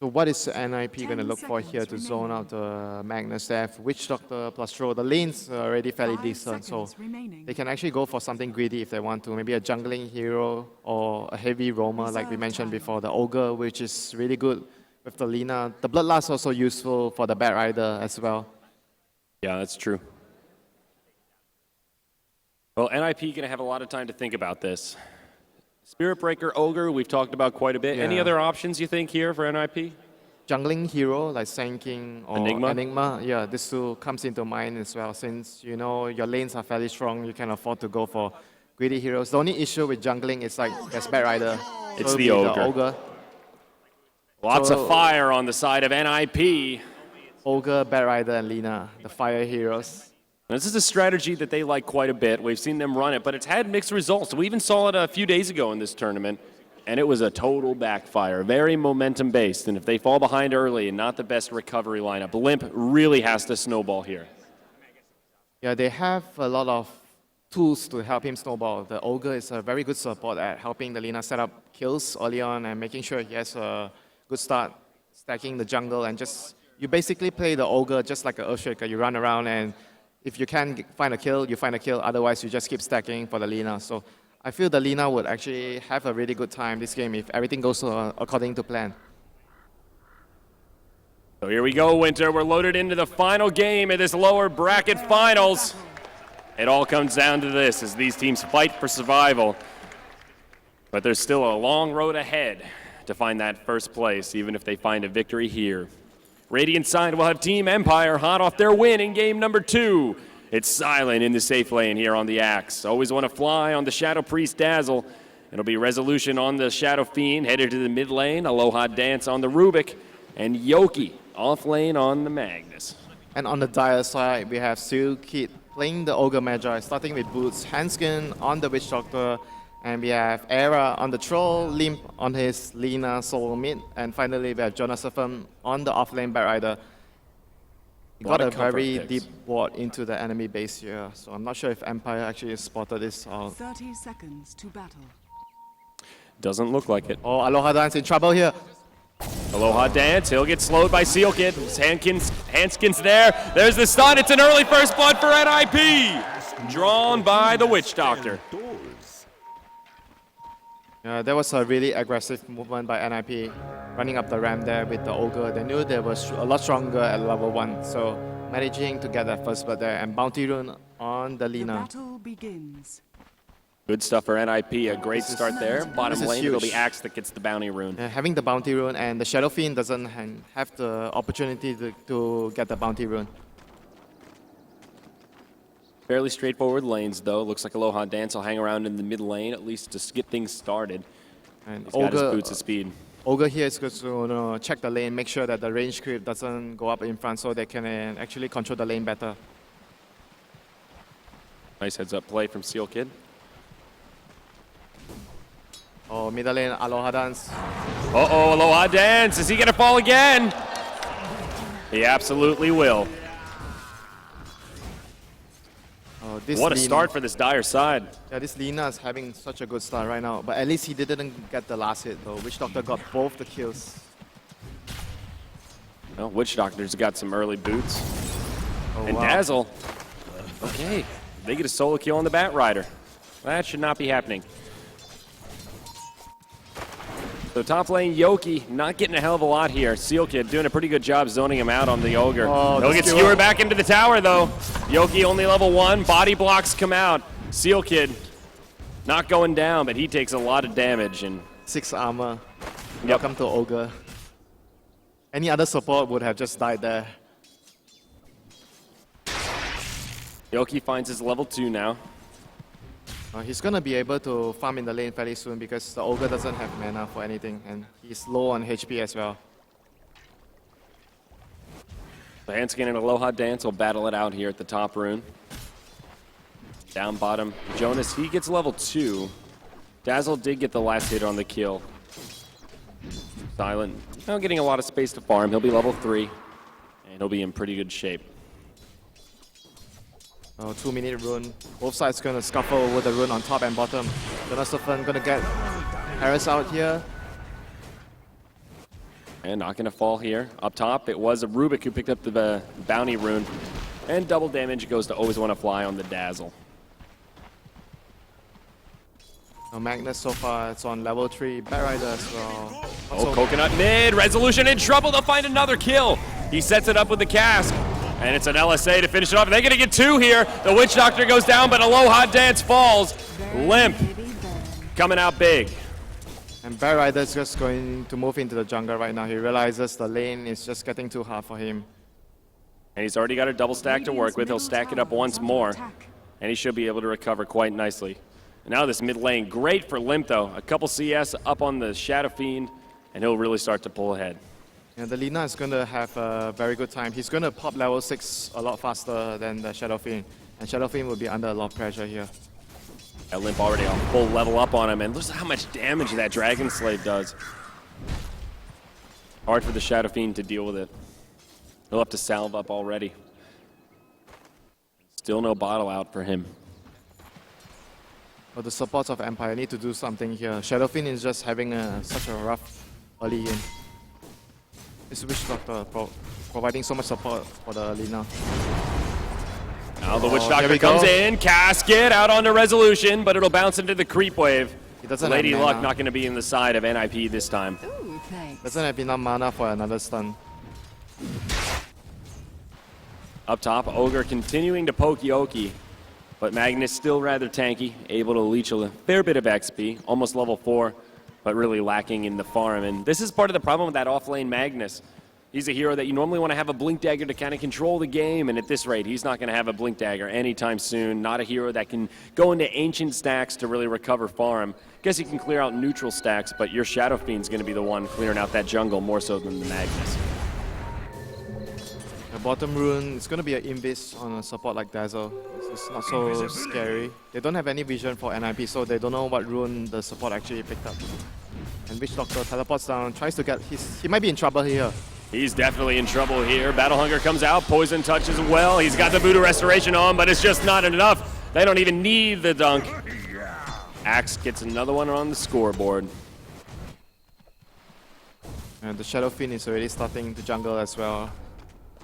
So what is NiP going to look for here to zone out the Magnus? They have Witch Doctor plus Throw. The lane's already fairly decent, so they can actually go for something greedy if they want to. Maybe a jungling hero or a heavy roamer like we mentioned before. The Ogre, which is really good with the Lina. The Bloodlust also useful for the Bat Rider as well. Yeah, that's true. Well, NiP going to have a lot of time to think about this. Spirit Breaker, Ogre, we've talked about quite a bit. Yeah. Any other options you think here for NiP? Jungling hero like Sand King or Enigma. Yeah, this two comes into mind as well. Since you know your lanes are fairly strong, you can afford to go for greedy heroes. The only issue with jungling is like there's Bat Rider. It's the Ogre. Lots of fire on the side of NiP. Ogre, Bat Rider, and Lina, the fire heroes. This is a strategy that they like quite a bit. We've seen them run it, but it's had mixed results. We even saw it a few days ago in this tournament, and it was a total backfire. Very momentum-based, and if they fall behind early and not the best recovery lineup, Limp really has to snowball here. Yeah, they have a lot of tools to help him snowball. The Ogre is a very good support at helping the Lina set up kills early on and making sure he has a good start, stacking the jungle, and just, you basically play the Ogre just like an Earthshaker. You run around and if you can find a kill, you find a kill. Otherwise, you just keep stacking for the Lina. So I feel the Lina would actually have a really good time this game if everything goes according to plan. So here we go, WinteR. We're loaded into the final game of this lower bracket finals. It all comes down to this as these teams fight for survival. But there's still a long road ahead to find that first place, even if they find a victory here. Radiant side will have Team Empire hot off their win in game number 2. It's Silent in the safe lane here on the Axe. Always want to fly on the Shadow Priest Dazzle. It'll be Resolution on the Shadow Fiend, headed to the mid lane, Aloha Dance on the Rubik, and Yoki off lane on the Magnus. And on the Dire side, we have Zyori playing the Ogre Magi, starting with Boots, Hanskin on the Witch Doctor, and we have Era on the Troll, Limp on his Lina solo mid, and finally we have Jonasafam on the offlane Bat Rider. He got a very deep ward into the enemy base here, so I'm not sure if Empire actually spotted this out. 30 seconds to battle. Doesn't look like it. Oh, Aloha Dance in trouble here. Aloha Dance, he'll get slowed by Sealkid. Hanskin's there. There's the stun. It's an early first blood for NiP. Drawn by the Witch Doctor. There was a really aggressive movement by NiP, running up the ramp there with the Ogre. They knew they were a lot stronger at level 1, so managing to get that first blood there, and Bounty Rune on the Lina. The battle begins. Good stuff for NiP, a great start there. Bottom lane, it'll be Axe that gets the Bounty Rune. Having the Bounty Rune, and the Shadow Fiend doesn't have the opportunity to get the Bounty Rune. Fairly straightforward lanes, though. Looks like Aloha Dance will hang around in the mid lane, at least to get things started. And He's got his boots of speed. Ogre here is good to check the lane, make sure that the range creep doesn't go up in front so they can actually control the lane better. Nice heads-up play from Sealkid. Oh, middle lane, Aloha Dance. Uh-oh, Aloha Dance. Is he going to fall again? He absolutely will. What a start for this Dire side. Yeah, this Lina is having such a good start right now, but at least he didn't get the last hit though. Witch Doctor got both the kills. Well, Witch Doctor's got some early boots. Oh, and wow. Dazzle. Okay, they get a solo kill on the Bat Rider. That should not be happening. So top lane, Yoki not getting a hell of a lot here. Sealkid doing a pretty good job zoning him out on the Ogre. Oh, He'll get skewered back into the tower though. Yoki only level 1, body blocks come out. Sealkid not going down, but he takes a lot of damage. And 6 armor. Welcome to Ogre. Any other support would have just died there. Yoki finds his level 2 now. He's going to be able to farm in the lane fairly soon because the Ogre doesn't have mana for anything and he's low on HP as well. The Hanskin and Aloha Dance will battle it out here at the top rune. Down bottom, Jonas, he gets level 2. Dazzle did get the last hit on the kill. Silent, now getting a lot of space to farm. He'll be level 3 and he'll be in pretty good shape. 2-minute rune. Both sides going to scuffle over the rune on top and bottom. Jonasafan going to get Harris out here. And not going to fall here. Up top, it was a Rubik who picked up the bounty rune. And double damage goes to Always Want to Fly on the Dazzle. Now Magnus so far, it's on level 3. Bat Rider as well. Oh, Coconut mid. Resolution in trouble. They'll find another kill. He sets it up with the cask. And it's an LSA to finish it off. They're going to get 2 here. The Witch Doctor goes down, but Aloha Dance falls. Limp coming out big. And Bat Rider's just going to move into the jungle right now. He realizes the lane is just getting too hard for him. And he's already got a double stack to work with. He'll stack it up once more. And he should be able to recover quite nicely. And now this mid lane, great for Limp though. A couple CS up on the Shadow Fiend, and he'll really start to pull ahead. And the Lina is going to have a very good time. He's going to pop level 6 a lot faster than the Shadow Fiend. And Shadow Fiend will be under a lot of pressure here. That Limp already on full level up on him, and look at how much damage that Dragon Slave does. Hard for the Shadow Fiend to deal with it. He'll have to salve up already. Still no bottle out for him. But the supports of Empire need to do something here. Shadow Fiend is just having such a rough early game. This Witch Doctor providing so much support for the Lina. Now the Witch Doctor comes in, Casket out onto Resolution, but it'll bounce into the creep wave. He doesn't Lady have Luck mana. not going to be in the side of NiP this time. Ooh, thanks. Doesn't have enough mana for another stun. Up top, Ogre continuing to poke Yoki, but Magnus still rather tanky, able to leech a fair bit of XP, almost level 4, but really lacking in the farm. And this is part of the problem with that off-lane Magnus. He's a hero that you normally want to have a Blink Dagger to kind of control the game, and at this rate, he's not going to have a Blink Dagger anytime soon. Not a hero that can go into ancient stacks to really recover farm. Guess he can clear out neutral stacks, but your Shadow Fiend's going to be the one clearing out that jungle more so than the Magnus. The bottom rune is going to be an invis on a support like Dazzle. It's not so scary. They don't have any vision for NiP, so they don't know what rune the support actually picked up. And Witch Doctor teleports down, tries to get he might be in trouble here. He's definitely in trouble here. Battle Hunger comes out, Poison Touch as well. He's got the Voodoo Restoration on, but it's just not enough. They don't even need the dunk. Axe gets another one on the scoreboard. And the Shadow Fiend is already starting to jungle as well.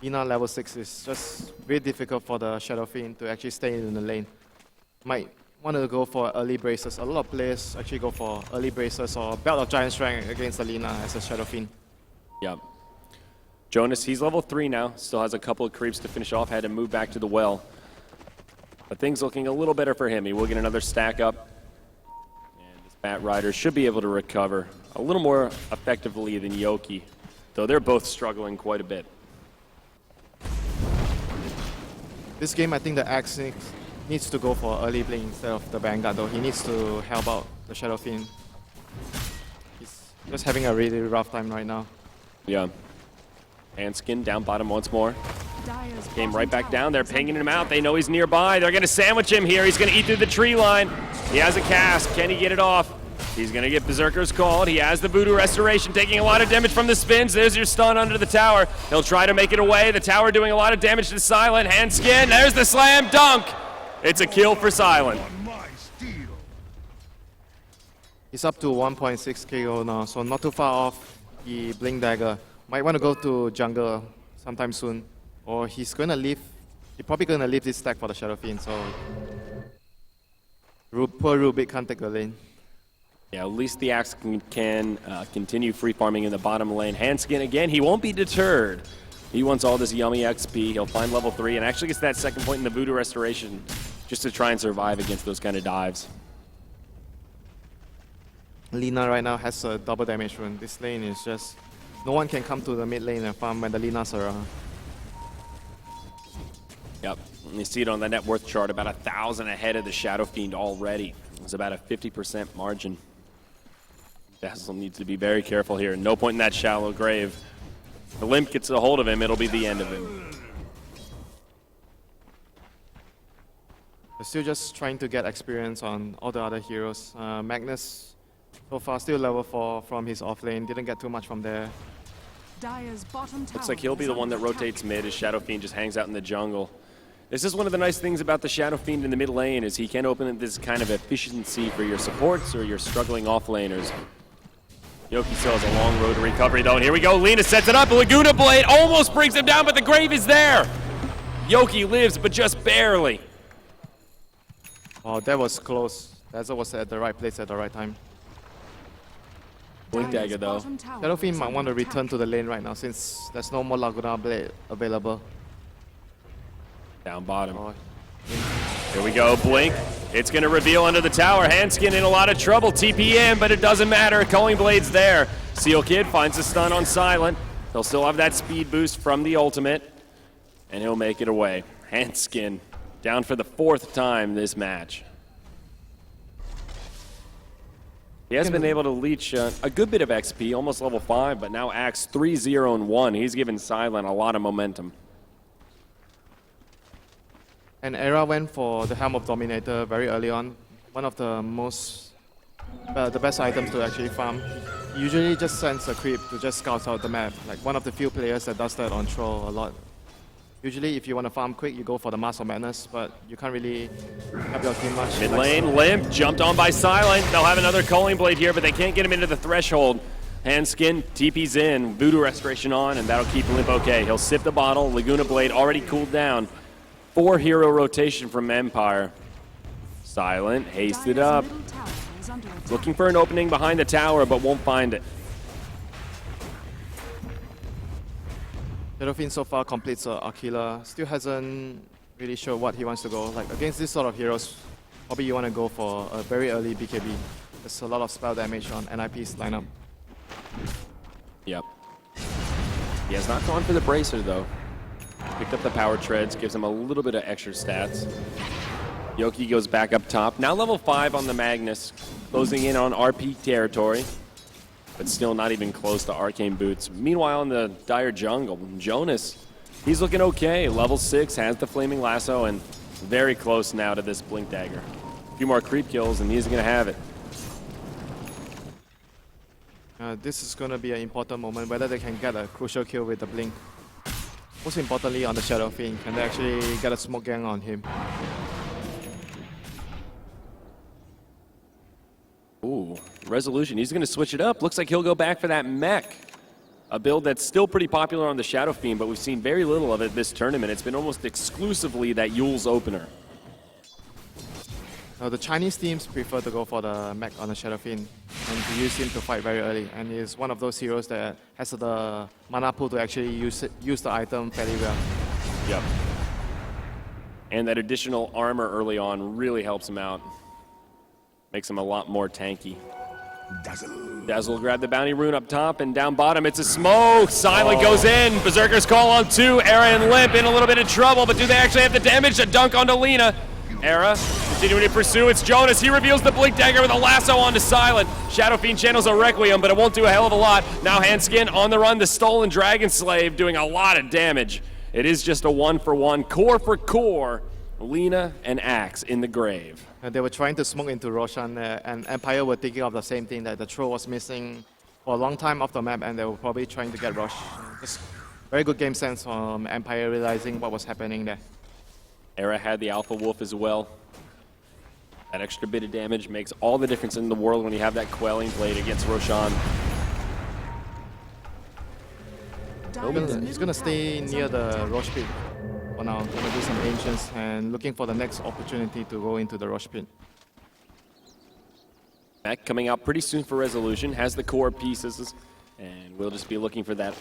Lina level 6 is just very difficult for the Shadow Fiend to actually stay in the lane. Might want to go for early braces. A lot of players actually go for early braces or Belt of Giant Strength against the Lina as a Shadow Fiend. Yep. Jonas, he's level 3 now. Still has a couple of creeps to finish off. Had to move back to the well. But things looking a little better for him. He will get another stack up. And this Bat Rider should be able to recover a little more effectively than Yoki. Though they're both struggling quite a bit. This game, I think the Axe needs to go for early blink instead of the Vanguard though. He needs to help out the Shadow Fiend. He's just having a really rough time right now. Yeah. Handskin down bottom once more. Dire's Came bottom right back tower down. They're is pinging under him out. They know he's nearby. They're going to sandwich him here. He's going to eat through the tree line. He has a cast. Can he get it off? He's going to get Berserker's called. He has the Voodoo Restoration, taking a lot of damage from the spins. There's your stun under the tower. He'll try to make it away. The tower doing a lot of damage to Silent. Handskin. There's the slam dunk. It's a kill for Silent. He's up to 1.6 KO now, so not too far off the Blink Dagger. Might want to go to jungle sometime soon, or he's going to leave. He's probably going to leave this stack for the Shadow Fiend, so poor Rubik can't take the lane. Yeah, at least the Axe can continue free farming in the bottom lane. Handskin again, he won't be deterred. He wants all this yummy XP. He'll find level 3 and actually gets that second point in the Voodoo Restoration just to try and survive against those kind of dives. Lina right now has a double damage rune. This lane is just... No one can come to the mid lane and farm when the Lina's around. Yep, and you see it on the net worth chart, about 1,000 ahead of the Shadow Fiend already. It's about a 50% margin. Dazzle needs to be very careful here. No point in that shallow grave. If the Limp gets a hold of him, it'll be the end of him. They're still just trying to get experience on all the other heroes. Magnus, so far, still level 4 from his off lane. Didn't get too much from there. Dire's bottom tower Looks like he'll be is the one that under rotates attack. mid as Shadow Fiend just hangs out in the jungle. This is one of the nice things about the Shadow Fiend in the mid lane is he can open this kind of efficiency for your supports or your struggling off laners. Yoki still has a long road to recovery though, and here we go. Lina sets it up. Laguna Blade almost brings him down, but the grave is there. Yoki lives, but just barely. Oh, that was close. That was at the right place at the right time. Blink Dire's dagger though. bottom tower Shadow Fiend is might under want to attack. return to the lane right now since there's no more Laguna Blade available. Down bottom. Oh, Here we go, Blink. It's gonna reveal under the tower. Handskin in a lot of trouble. TP in, but it doesn't matter. Culling Blade's there. Seal Kid finds a stun on Silent. He'll still have that speed boost from the ultimate, and he'll make it away. Handskin down for the 4th time this match. He has been able to leech a good bit of XP, almost level 5, but now Axe 3-0 and 1. He's given Silent a lot of momentum. and Era went for the Helm of Dominator very early on. One of the the best items to actually farm. He usually just sends a creep to just scout out the map. Like one of the few players that does that on Troll a lot. Usually, if you want to farm quick, you go for the Mask of Madness, but you can't really help your team much. Mid lane, Limp, jumped on by Silent. They'll have another Culling Blade here, but they can't get him into the threshold. Handskin, TP's in, Voodoo Restoration on, and that'll keep Limp okay. He'll sip the bottle. Laguna Blade already cooled down. 4-hero rotation from Empire. Silent, hasted Dire's up. middle tower is under attack. Looking for an opening behind the tower, but won't find it. Shadow Fiend so far completes Aquila. Still hasn't really sure what he wants to go. Like against this sort of heroes, probably you want to go for a very early BKB. There's a lot of spell damage on NiP's lineup. Yep. He has not gone for the Bracer, though. Picked up the Power Treads, gives him a little bit of extra stats. Yoki goes back up top. Now level 5 on the Magnus, closing in on RP territory, but still not even close to Arcane Boots. Meanwhile, in the Dire jungle, Jonas, he's looking okay. Level 6, has the Flaming Lasso, and very close now to this Blink Dagger. A few more creep kills, and he's going to have it. This is going to be an important moment, whether they can get a crucial kill with the Blink. Most importantly, on the Shadow Fiend, can they actually get a smoke gang on him? Ooh, Resolution. He's going to switch it up. Looks like he'll go back for that mech. A build that's still pretty popular on the Shadow Fiend, but we've seen very little of it this tournament. It's been almost exclusively that Yule's opener. The Chinese teams prefer to go for the mech on the Shadow Fiend and to use him to fight very early. And he's one of those heroes that has the mana pool to actually use the item fairly well. Yep. And that additional armor early on really helps him out. Makes him a lot more tanky. Dazzle will grab the bounty rune up top, and down bottom it's a smoke. Silent goes in. Berserker's call on 2. Era and Limp in a little bit of trouble, but do they actually have the damage to dunk onto Lina? Era continuing to pursue. It's Jonas. He reveals the Blink Dagger with a lasso onto Silent. Shadow Fiend channels a Requiem, but it won't do a hell of a lot. Now Handskin on the run. The Stolen Dragon Slave doing a lot of damage. It is just a 1-for-1. Core for core. Lina and Axe in the grave. They were trying to smoke into Roshan, and Empire were thinking of the same thing, that the troll was missing for a long time off the map, and they were probably trying to get Rosh. Just very good game sense from Empire realizing what was happening there. Era had the Alpha Wolf as well. That extra bit of damage makes all the difference in the world when you have that Quelling Blade against Roshan. He's gonna stay near the Rosh pit for now. Gonna do some ancients and looking for the next opportunity to go into the Rosh pit. Mac coming out pretty soon for Resolution, has the core pieces, and we'll just be looking for that.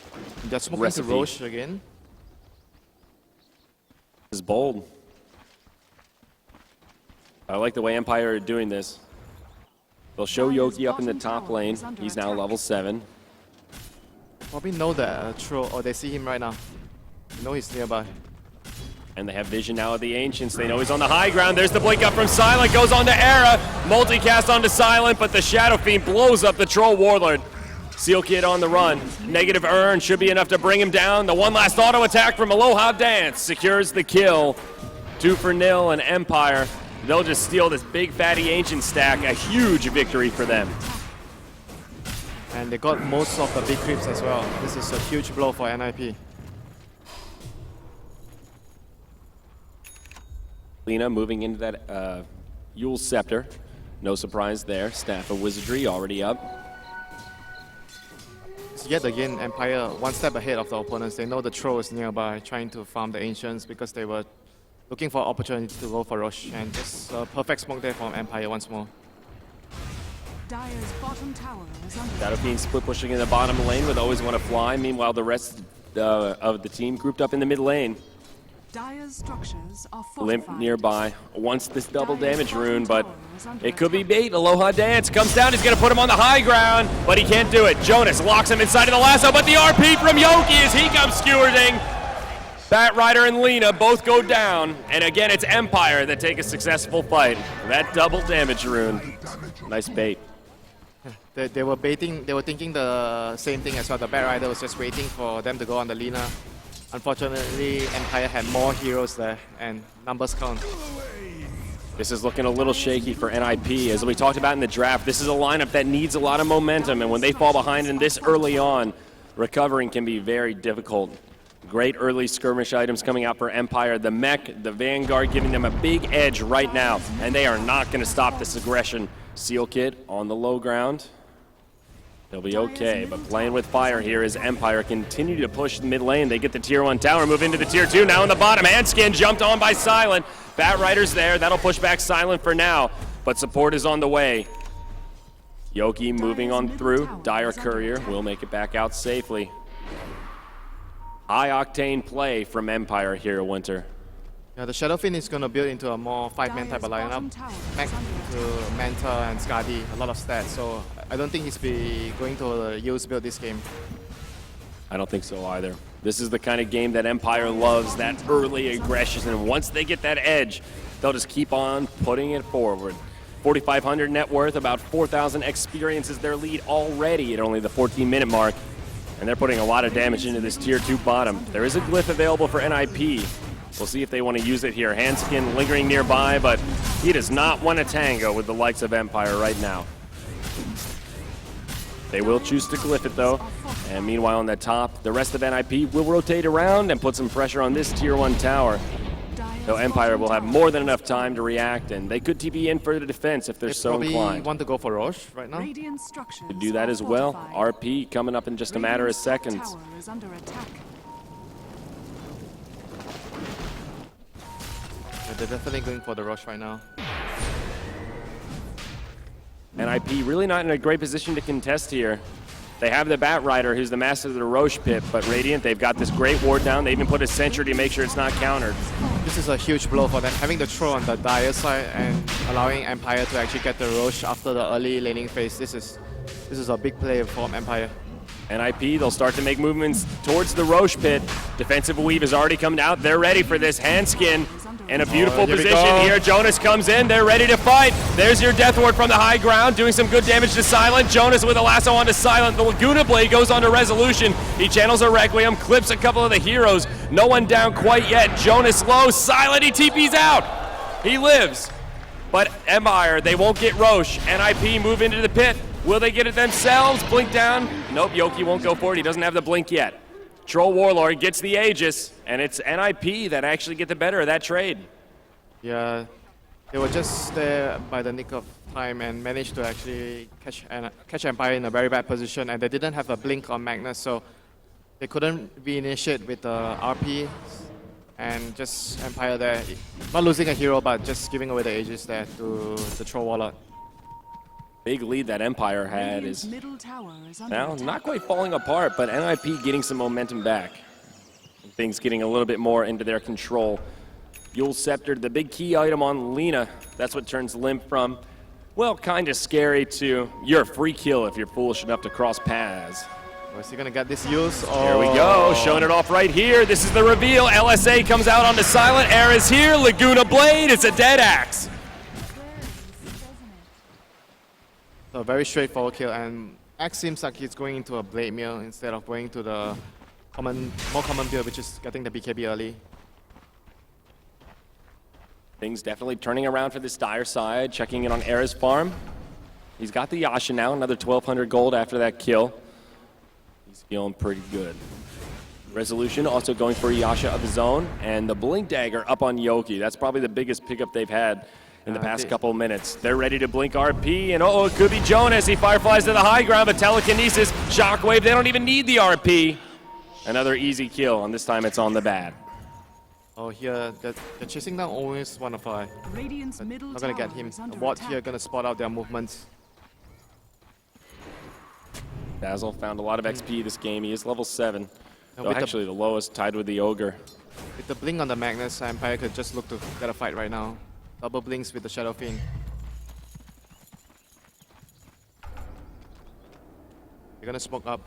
Just smoking Recipe. to Rosh again. This is bold. I like the way Empire are doing this. They'll show Yoki up in the top lane. He's now level 7. Probably know that troll, or they see him right now. You know he's nearby. And they have vision now of the Ancients. They know he's on the high ground. There's the blink up from Silent. Goes on to Era. Multicast onto Silent, but the Shadow Fiend blows up the Troll Warlord. Seal Kid on the run. Negative earn should be enough to bring him down. The one last auto attack from Aloha Dance secures the kill. 2-0, and Empire, they'll just steal this big fatty Ancient stack. A huge victory for them. And they got most of the big creeps as well. This is a huge blow for NiP. Lina moving into that Yule Scepter. No surprise there. Staff of Wizardry already up. is yet again Empire one step ahead of the opponents. They know the troll is nearby, trying to farm the Ancients because they were looking for opportunity to go for Roche. And just a perfect smoke there from Empire once more. Dire's bottom tower is under Shadow Fiend split pushing in the bottom lane with always want to fly. Meanwhile, the rest of the team grouped up in the mid lane. Dire's structures are Limp fortified. nearby wants this double damage rune, but it could be bait. Aloha Dance comes down. He's going to put him on the high ground, but he can't do it. Jonas locks him inside of the lasso, but the RP from Yoki as he comes skewering. Bat Rider and Lina both go down, and again, it's Empire that take a successful fight. That double damage rune. Nice bait. They were baiting, they were thinking the same thing as well. The Bat Rider was just waiting for them to go on the Lina. Unfortunately, Empire had more heroes there, and numbers count. This is looking a little shaky for NiP. As we talked about in the draft, this is a lineup that needs a lot of momentum, and when they fall behind in this early on, recovering can be very difficult. Great early skirmish items coming out for Empire. The mech, the Vanguard giving them a big edge right now, and they are not going to stop this aggression. Seal Kid on the low ground. They'll be okay, but playing with fire here as Empire continue to push the mid lane. They get the tier 1 tower, move into the tier 2. Now in the bottom, Handskin jumped on by Silent. Bat Rider's there. That'll push back Silent for now, but support is on the way. Yoki moving on through. Dire Courier will make it back out safely. High octane play from Empire here, WinteR. Yeah, the Shadow Fiend is going to build into a more 5-man type of lineup. Mech to Mentor and Skadi, a lot of stats. So I don't think he's going to use build this game. I don't think so either. This is the kind of game that Empire loves, that early aggression, and once they get that edge, they'll just keep on putting it forward. 4,500 net worth, about 4,000 experience is their lead already at only the 14-minute mark, and they're putting a lot of damage into this tier 2 bottom. There is a glyph available for NiP. We'll see if they want to use it here. Handskin lingering nearby, but he does not want to tango with the likes of Empire right now. They will choose to glyph it though. And meanwhile on the top, the rest of NiP will rotate around and put some pressure on this tier 1 tower. So Empire will have more than enough time to react, and they could TP in for the defense if they're so inclined. They probably want to go for Roche right now. Could do that as well. RP coming up in just a matter of seconds. They're definitely going for the Roche right now. NiP really not in a great position to contest here. They have the Bat Rider, who's the master of the Roche pit, but Radiant, they've got this great ward down. They even put a sentry to make sure it's not countered. This is a huge blow for them. Having the throw on the Dire side and allowing Empire to actually get the Roche after the early laning phase. This is a big play from Empire. NiP, they'll start to make movements towards the Roche pit. Defensive weave has already come out. They're ready for this. Handskin in a beautiful position here. Jonas comes in. They're ready to fight. There's your Death Ward from the high ground, doing some good damage to Silent. Jonas with a lasso onto Silent. The Laguna Blade goes on to Resolution. He channels a Requiem, clips a couple of the heroes. No one down quite yet. Jonas low. Silent, he TP's out. He lives. But Empire, they won't get Roche. NiP move into the pit. Will they get it themselves? Blink down. Nope, Yoki won't go for it. He doesn't have the blink yet. Troll Warlord gets the Aegis, and it's NiP that actually get the better of that trade. Yeah, they were just there by the nick of time and managed to actually catch Empire in a very bad position, and they didn't have a blink on Magnus, so they couldn't reinitiate with the RP, and just Empire there, not losing a hero, but just giving away the Aegis there to the Troll Warlord. Big lead that Empire had is now not quite falling apart, but NiP getting some momentum back. Things getting a little bit more into their control. Yule Scepter, the big key item on Lina. That's what turns Limp from, well, kind of scary to you're a free kill if you're foolish enough to cross paths. Is he gonna get this use? There we go, showing it off right here. This is the reveal. LSA comes out onto Silent. Air is here. Laguna Blade. It's a dead axe. A very straightforward kill, and Axe seems like he's going into a Blade Mill instead of going to the more common build, which is getting the BKB early. Things definitely turning around for this Dire side, checking in on Era's farm. He's got the Yasha now, another 1,200 gold after that kill. He's feeling pretty good. Resolution also going for a Yasha of his own, and the Blink Dagger up on Yoki. That's probably the biggest pickup they've had. in the past couple minutes. They're ready to blink RP, and it could be Jonas. He fireflies to the high ground, but telekinesis, shockwave, they don't even need the RP. Another easy kill, and this time it's on the bad. Oh, here, they're chasing down always one of our. Radiant's middle Not gonna get tower him. is under A ward attack. here gonna spot out their movements. Basil found a lot of XP this game. He is level 7. So with the- actually the lowest, tied with the Ogre. With the blink on the Magnus, Empire could just look to get a fight right now. Double blinks with the Shadow Fiend. They're gonna smoke up.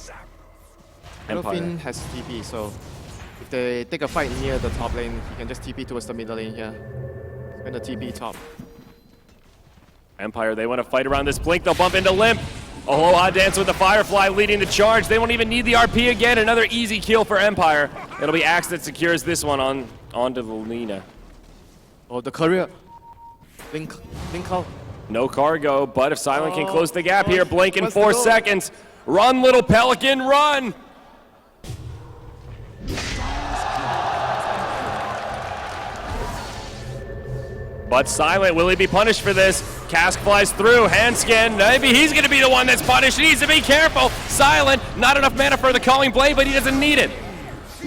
Shadow Empire. Fiend has TP, so if they take a fight near the top lane, he can just TP towards the middle lane here. Spin the TP top. Empire, they want to fight around this blink. They'll bump into Limp. Aloha dance with the Firefly leading the charge. They won't even need the RP again. Another easy kill for Empire. It'll be Axe that secures this one onto the Lina. Oh, the courier. Blink out. No cargo, but if Silent can close the gap here, blink in what's the 4 goal? seconds. Run, little Pelican, run! But Silent, will he be punished for this? Cask flies through, hand scan. Maybe he's going to be the one that's punished. He needs to be careful. Silent, not enough mana for the Calling Blade, but he doesn't need it.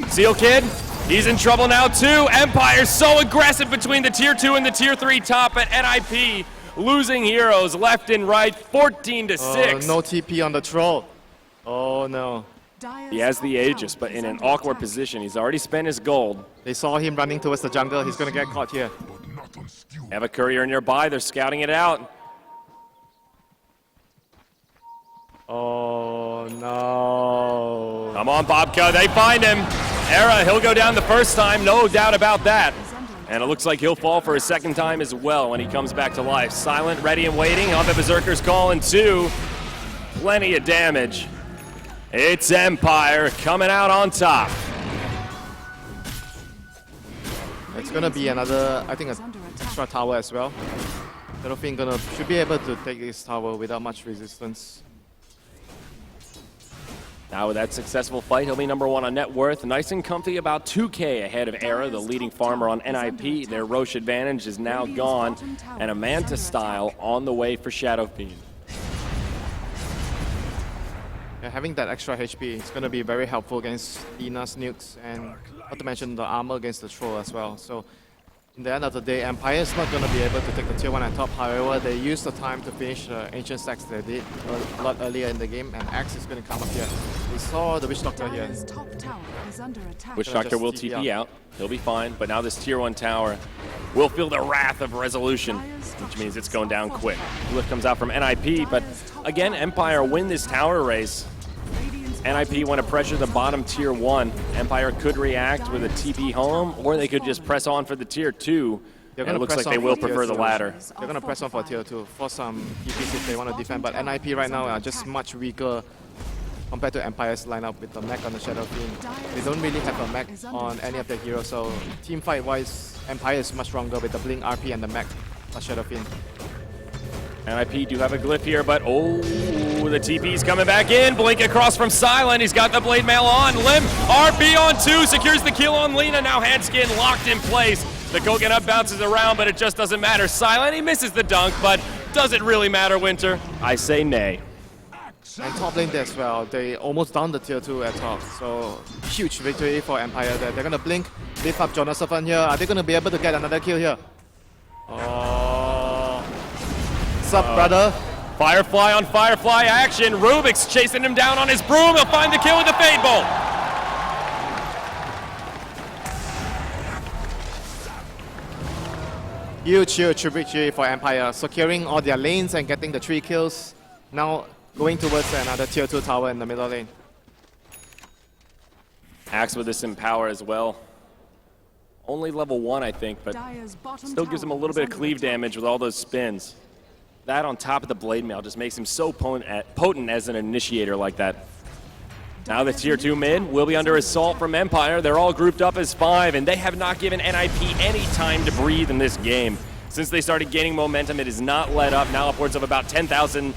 Seal Kid, he's in trouble now too. Empire so aggressive between the tier 2 and the tier 3 top at NiP. Losing heroes left and right, 14 to 6. No TP on the troll. Oh no. Dire's He has the top Aegis, tower but is in an under awkward attack. position. He's already spent his gold. They saw him running towards the jungle. He's gonna get caught here. Have a courier nearby. They're scouting it out. Oh no. Come on, Bobka. They find him. Era, he'll go down the first time. No doubt about that. And it looks like he'll fall for a second time as well when he comes back to life. Silent, ready and waiting. On the Berserker's call in 2. Plenty of damage. It's Empire coming out on top. It's gonna be another, I think, an extra tower as well. Shadow Fiend should be able to take this tower without much resistance. Now with that successful fight, he'll be number 1 on net worth. Nice and comfy, about 2K ahead of Era, the leading farmer on NiP. Their Roche advantage is now gone, and a Manta style on the way for Shadow Fiend. Yeah, having that extra HP is going to be very helpful against Lina's nukes, and not to mention the armor against the troll as well. So in the end of the day, Empire is not going to be able to take the tier 1 at top. However, they used the time to finish the ancient stacks they did a lot earlier in the game, and Axe is going to come up here. We saw the Witch Doctor here. Dire's top tower is under attack. Witch Gonna Doctor just will TP TP out. He'll be fine, but now this tier 1 tower will feel the wrath of resolution, which means it's going down quick. Lift comes out from NiP, but again, Empire win this tower race. NiP want to pressure the bottom tier 1. Empire could react with a TP home, or they could just press on for the tier 2. And it looks like they will prefer the latter. They're going to press on for tier 2 for some TPs if they want to defend, but NiP right now are just much weaker compared to Empire's lineup with the mech on the Shadow Fiend. They don't really have a mech on any of their heroes, so team fight wise, Empire is much stronger with the Blink RP and the mech on Shadow Fiend. NiP do have a glyph here, but the TP's coming back in. Blink across from Silent. He's got the blade mail on. Limb, RP on 2, secures the kill on Lina. Now Handskin locked in place. The coconut bounces around, but it just doesn't matter. Silent, he misses the dunk, but does it really matter, WinteR? I say nay. And top lane as well, they almost down the tier 2 at top, so huge victory for Empire there. They're gonna blink, lift up Jonas here. Are they gonna be able to get another kill here? Oh, what's up, brother? Firefly on Firefly action. Rubik's chasing him down on his broom. He'll find the kill with the Fade Bolt. Huge victory for Empire, securing all their lanes and getting the 3 kills. Now going towards another tier 2 tower in the middle lane. Axe with this Empower as well. Only level 1, I think, but Dire's bottom still gives him a little bit of cleave damage with all those spins. That on top of the blade mail just makes him so potent as an initiator like that. Now the tier 2 mid will be under assault from Empire. They're all grouped up as 5, and they have not given NiP any time to breathe in this game. Since they started gaining momentum, it has not let up. Now upwards of about 10,000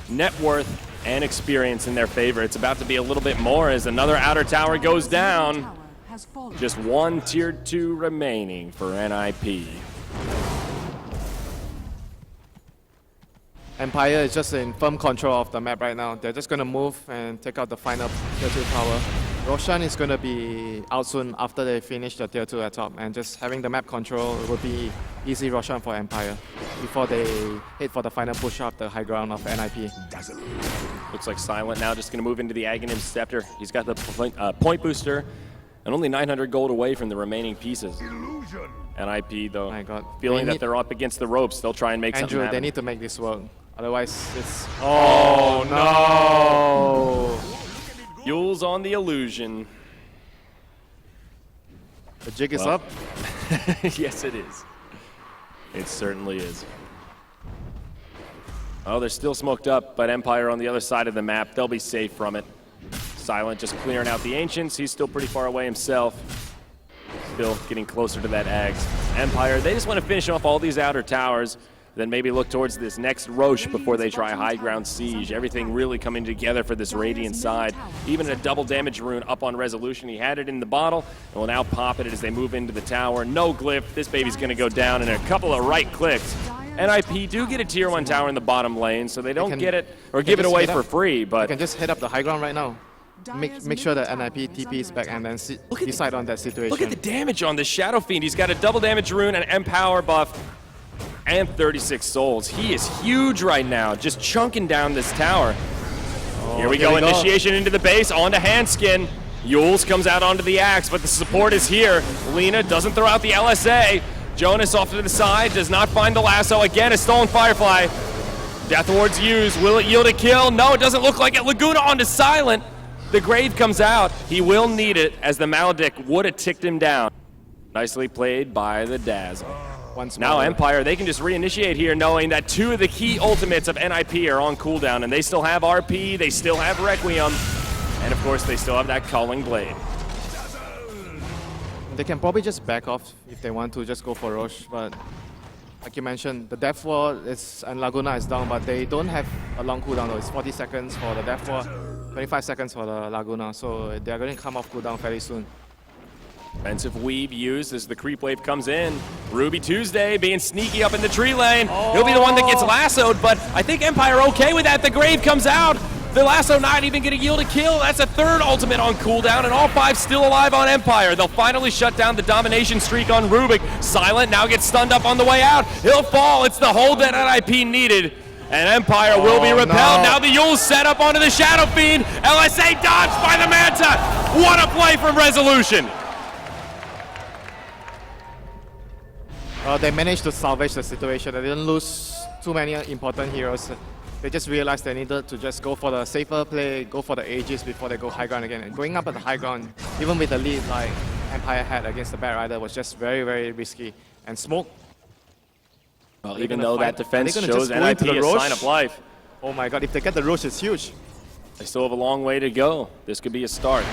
net worth and experience in their favor. It's about to be a little bit more as another outer tower goes down. Just 1 tier 2 remaining for NiP. Empire is just in firm control of the map right now. They're just going to move and take out the final tier 2 tower. Roshan is going to be out soon after they finish the tier 2 at top, and just having the map control will be easy Roshan for Empire before they head for the final push up the high ground of NiP. Looks like Silent now just going to move into the Aghanim Scepter. He's got the point booster and only 900 gold away from the remaining pieces. NiP, though, My God. feeling that they're up against the ropes, they'll try and make something Andrew, happen. they need to make this work. Otherwise, it's... Oh, no! Yule's on the illusion. The jig is Well. up. Yes, it is. It certainly is. Oh, they're still smoked up, but Empire on the other side of the map, they'll be safe from it. Silent just clearing out the Ancients. He's still pretty far away himself. Still getting closer to that Ags. Empire, they just want to finish off all these outer towers, then maybe look towards this next Roche before they try high ground siege. Everything really coming together for this Radiant side. Even a double damage rune up on resolution. He had it in the bottle and will now pop it as they move into the tower. No glyph. This baby's going to go down in a couple of right clicks. NiP do get a tier 1 tower in the bottom lane, so they don't get it or give it just away hit for up. free, You but can just head up the high ground right now. Make sure that NiP TP is back and then decide on that situation. look at the damage on this Shadow Fiend. He's got a double damage rune, an Empower buff, and 36 souls. He is huge right now, just chunking down this tower. Here we go, initiation into the base, onto Handskin. Yules comes out onto the axe, but the support is here. Lina doesn't throw out the LSA. Jonas off to the side, does not find the lasso. Again, a stolen Firefly. Death Ward's used. Will it yield a kill? No, it doesn't look like it. Laguna onto Silent. The Grave comes out. He will need it, as the Maledict would have ticked him down. Nicely played by the Dazzle. Once Now more. Empire, they can just reinitiate here knowing that 2 of the key ultimates of NiP are on cooldown, and they still have RP, they still have Requiem, and of course they still have that Culling Blade. They can probably just back off if they want to, just go for Roche, but like you mentioned, the Death Ward is, and Laguna is down, but they don't have a long cooldown though. It's 40 seconds for the Death Ward, 25 seconds for the Laguna, so they're going to come off cooldown fairly soon. Defensive weave used as the creep wave comes in. Ruby Tuesday being sneaky up in the tree lane. He'll be the one that gets lassoed, but I think Empire okay with that. The Grave comes out. The lasso not even going to yield a kill. That's a third ultimate on cooldown, and all 5 still alive on Empire. They'll finally shut down the domination streak on Rubik. Silent now gets stunned up on the way out. He'll fall. It's the hold that NiP needed. And Empire will be repelled. no. Now the Yule's set up onto the Shadow Fiend. LSA dodged by the Manta. What a play from Resolution. They managed to salvage the situation. They didn't lose too many important heroes. They just realized they needed to just go for the safer play, go for the Aegis before they go high ground again. And going up at the high ground, even with the lead like Empire had against the Bat Rider, was just very, very risky. And Smoke, Well, they even gonna though fight? that defense Are they shows gonna just go into NiP the a Roche? sign of life, oh my god, if they get the Roche, it's huge. they still have a long way to go. This could be a start.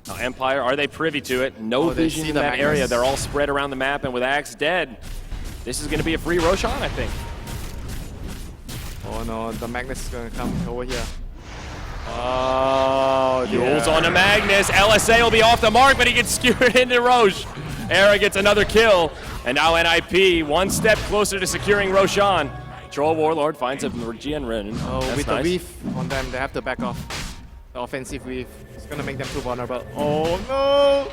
Now, Empire, are they privy to it? No they vision see in the that Magnus. area. They're all spread around the map, and with Axe dead, this is going to be a free Roshan, I think. Oh no, the Magnus is gonna come over here. Oh, Yule's on to Magnus. LSA will be off the mark, but he gets skewered into Roche. Era gets another kill, and now NiP one step closer to securing Roshan. Troll Warlord finds a Mergian Rune. Oh, That's with nice. the weave on them, they have to back off. The offensive weave is gonna make them too vulnerable. Oh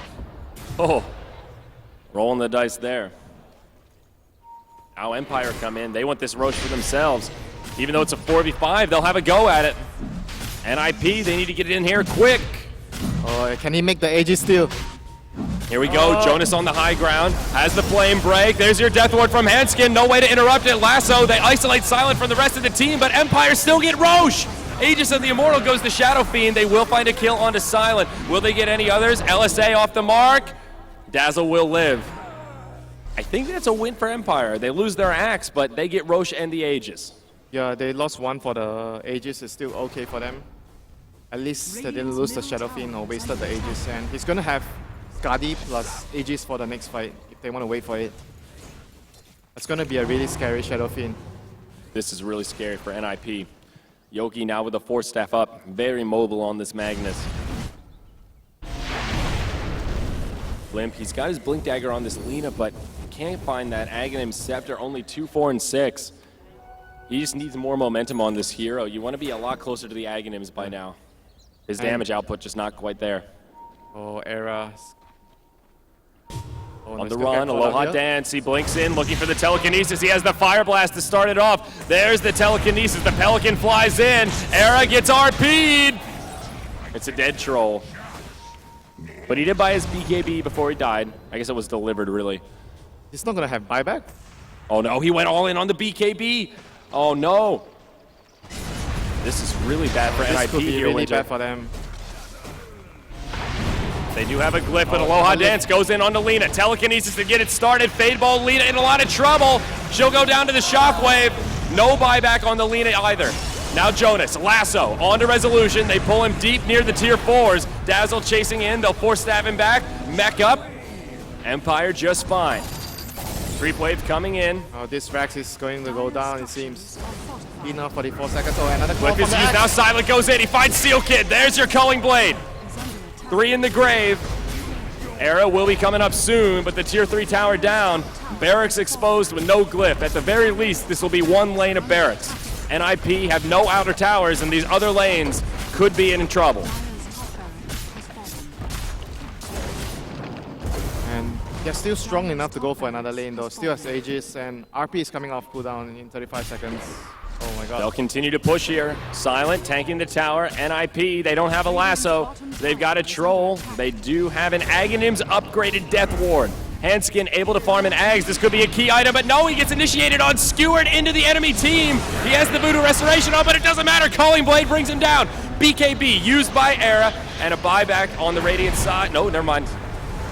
no! Oh, rolling the dice there. Now Empire come in. They want this Roche for themselves. Even though it's a 4v5, they'll have a go at it. NiP, they need to get it in here quick. Oh, can he make the Aegis steal? Here we go, Jonas on the high ground, has the flame break. There's your Death Ward from Handskin, no way to interrupt it. Lasso, they isolate Silent from the rest of the team, but Empire still get Roche. Aegis of the Immortal goes to Shadow Fiend. They will find a kill onto Silent. Will they get any others? LSA off the mark. Dazzle will live. I think that's a win for Empire. They lose their axe, but they get Roche and the Aegis. Yeah, they lost one for the Aegis. It's still okay for them. At least they didn't lose the Shadow Fiend or wasted the Aegis. And he's gonna have Skadi plus Aegis for the next fight if they want to wait for it. It's gonna be a really scary Shadow Fiend. This is really scary for NiP. Yoki now with the Force Staff up, very mobile on this Magnus. Blimp, he's got his Blink Dagger on this Lina, but can't find that Aghanim Scepter, only 2, 4, and 6. He just needs more momentum on this hero. You want to be a lot closer to the Aghanims by now. His damage output just not quite there. Oh, Era. Oh, On the run, Aloha Dance. He blinks in, looking for the telekinesis. He has the Fire Blast to start it off. There's the telekinesis. The Pelican flies in. Era gets RP'd. It's a dead troll. But he did buy his BKB before he died. I guess it was delivered, really. He's not going to have buyback? Oh, no. He went all in on the BKB. Oh, no. This is really bad for This NiP could be here, really WinteR. bad for them. They do have a glyph, but Aloha Dance goes in on the Lina. Telekinesis to get it started. Fade Ball, Lina in a lot of trouble. She'll go down to the Shockwave. No buyback on the Lina either. Now Jonas, Lasso, on to Resolution. They pull him deep near the tier 4s. Dazzle chasing in. They'll force stab him back. Mech up. Empire just fine. Creep Wave coming in. Oh, this Rax is going to go down, it seems. Enough 44 seconds. Oh, another call Glyph from is the used. Now Axe. Silent goes in. He finds Seal Kid. There's your Culling Blade. 3 in the grave. Era will be coming up soon, but the tier 3 tower down. Barracks exposed with no glyph. At the very least, this will be one lane of barracks. NiP have no outer towers, and these other lanes could be in trouble. And they're still strong enough to go for another lane though. Still has Aegis, and RP is coming off cooldown in 35 seconds. Oh my god. They'll continue to push here. Silent tanking the tower. NiP, they don't have a lasso. They've got a troll. They do have an Aghanim's upgraded Death Ward. Handskin able to farm an Ags. This could be a key item, but no, he gets initiated on, skewered into the enemy team. He has the Voodoo Restoration on, but it doesn't matter. Calling Blade brings him down. BKB used by Era, and a buyback on the Radiant side. No, never mind.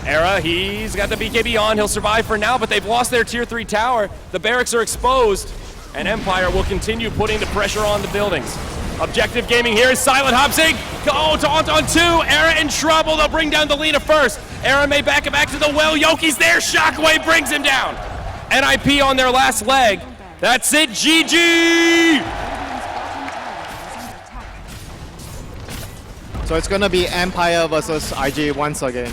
Era, he's got the BKB on. He'll survive for now, but they've lost their tier 3 tower. The barracks are exposed, and Empire will continue putting the pressure on the buildings. Objective Gaming here is Silent Hopsing. Oh, taunt on 2. Era in trouble. They'll bring down the Lina first. Era may back him back to the well. Yoki's there. Shockwave brings him down. NiP on their last leg. That's it. GG! So it's gonna be Empire versus IG once again.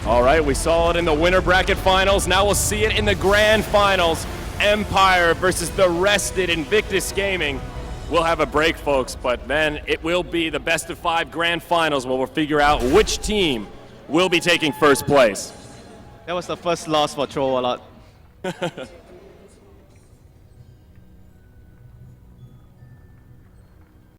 All right, we saw it in the winter bracket finals. Now we'll see it in the grand finals. Empire versus the rested Invictus Gaming. We'll have a break, folks, but then it will be the best of 5 grand finals where we'll figure out which team will be taking first place. That was the first loss for Troll a lot.